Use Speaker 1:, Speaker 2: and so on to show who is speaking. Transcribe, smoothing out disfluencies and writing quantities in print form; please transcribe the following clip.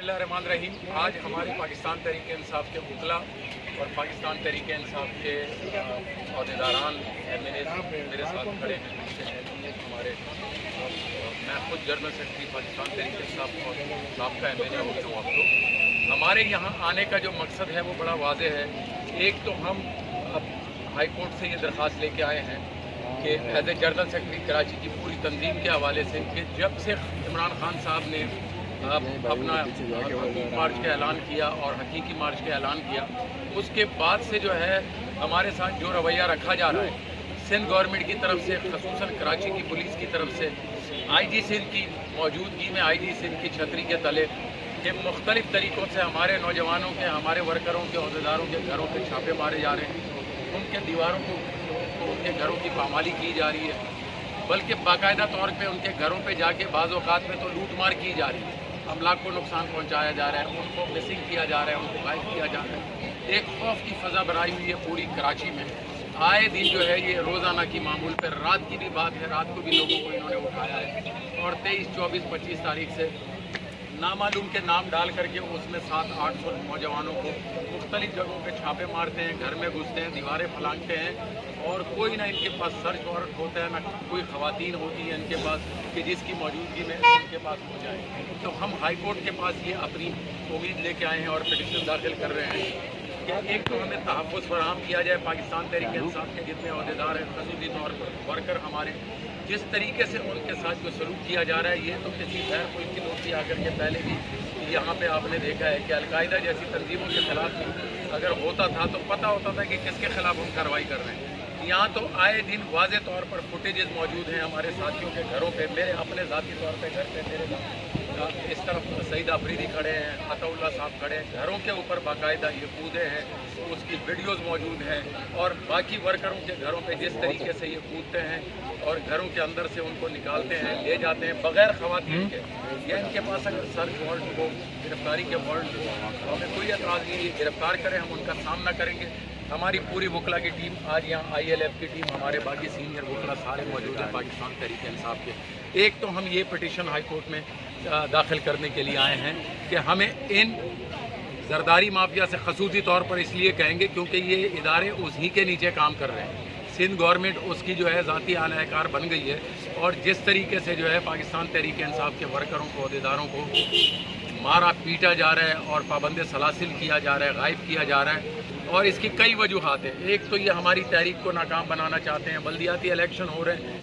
Speaker 1: रहीम। आज हमारी पाकिस्तान तहरीक इंसाफ के वकला और पाकिस्तान तहरीक इंसाफ के अहदेदारान मेरे साथ खड़े हैं। हमारे मैं खुद जनरल सेक्रेटरी पाकिस्तान तहरीक इंसाफ और साबका MLA हो गया हूँ। आप लोग हमारे यहाँ आने का जो मकसद है वो बड़ा वाज़ेह है। एक तो हम अब हाई कोर्ट से ये दरख्वास्त लेके आए हैं कि as a general secretary Karachi की पूरी तंजीम के हवाले से कि जब से इमरान खान साहब ने अपना हकूक़ मार्च का ऐलान किया और हकीकी मार्च का ऐलान किया, उसके बाद से जो है हमारे साथ जो रवैया रखा जा रहा है सिंध गवर्नमेंट की तरफ से, ख़ुसूसन कराची की पुलिस की तरफ से, IG सिंध की मौजूदगी में IG सिंध की छतरी के तले के मुख्तलिफ़ तरीक़ों से हमारे नौजवानों के, हमारे वर्करों के, अहदेदारों के घरों पे छापे मारे जा रहे हैं। उनके दीवारों को, उनके घरों की पामाली की जा रही है, बल्कि बाकायदा तौर पे उनके घरों पे जाके बाज़ औक़ात में तो लूट मार की जा रही है, अमलाक को नुकसान पहुंचाया जा रहा है, उनको मिसिंग किया जा रहा है, उनको गायब किया जा रहा है। एक खौफ की फ़ज़ा बनाई हुई है पूरी कराची में। आए दिन जो है ये रोज़ाना की मामूल पर, रात की भी बात है, रात को भी लोगों को इन्होंने उठाया है और 23, 24, 25 तारीख से नामालूम के नाम डाल करके उसमें 700-800 नौजवानों को मुख्तलिफ़ जगहों पे छापे मारते हैं, घर में घुसते हैं, दीवारें फलांगते हैं और कोई ना इनके पास सर्च वारंट होता है, ना कोई ख़वातीन होती है इनके पास कि जिसकी मौजूदगी में इनके पास हो जाए। तो हम हाई कोर्ट के पास ये अपनी उम्मीद लेके आए हैं और पिटीशन दाखिल कर रहे हैं कि एक तो हमें तहफ़्फ़ुज़ फराहम किया जाए। पाकिस्तान तहरीक इंसाफ के जितने अहदेदार हैं, ख़ुसूसी तौर पर वर्कर हमारे, जिस तरीके से उनके साथ जो सलूक किया जा रहा है, ये तो किसी गैर मुल्क की नोटिस आकर के पहले भी यहाँ पे आपने देखा है कि अलकायदा जैसी तंजीमों के खिलाफ अगर होता था तो पता होता था कि किसके खिलाफ हम कार्रवाई कर रहे हैं। यहाँ तो आए दिन वाज़े तौर पर फुटेजेस मौजूद हैं हमारे साथियों के घरों पे, मेरे अपने ज़ाती तौर पे घर पे मेरे इस तरफ सईद अफरीदी खड़े हैं, अताउल्लाह साहब खड़े हैं, घरों के ऊपर बाकायदा ये कूदे हैं, उसकी वीडियोस मौजूद हैं और बाकी वर्करों के घरों पे जिस तरीके से ये कूदते हैं और घरों के अंदर से उनको निकालते हैं, ले जाते हैं बग़ैर ख़वातीन के, या इनके पास अगर सर्च वारंट हो, गिरफ्तारी के वारंट हो, हमें कोई एतराज़ नहीं है, गिरफ्तार करें, हम उनका सामना करेंगे। हमारी पूरी वकला की टीम आज यहाँ ILF की टीम, हमारे बाकी सीनियर वकला सारे मौजूद हैं पाकिस्तान तहरीक इंसाफ के। एक तो हम ये पिटीशन हाई कोर्ट में दाखिल करने के लिए आए हैं कि हमें इन जरदारी माफिया से ख़ुसूसी तौर पर इसलिए कहेंगे क्योंकि ये इदारे उसी के नीचे काम कर रहे हैं। सिंध गवर्नमेंट उसकी जो है ज़ाती आलाकार बन गई है और जिस तरीके से जो है पाकिस्तान तहरीक इंसाफ के वर्करों को, अहदेदारों को मारा पीटा जा रहा है और पाबंद सलासिल किया जा रहा है, गायब किया जा रहा है। और इसकी कई वजूहात हैं। एक तो ये हमारी तहरीक को नाकाम बनाना चाहते हैं, बल्दियाती इलेक्शन हो रहे हैं।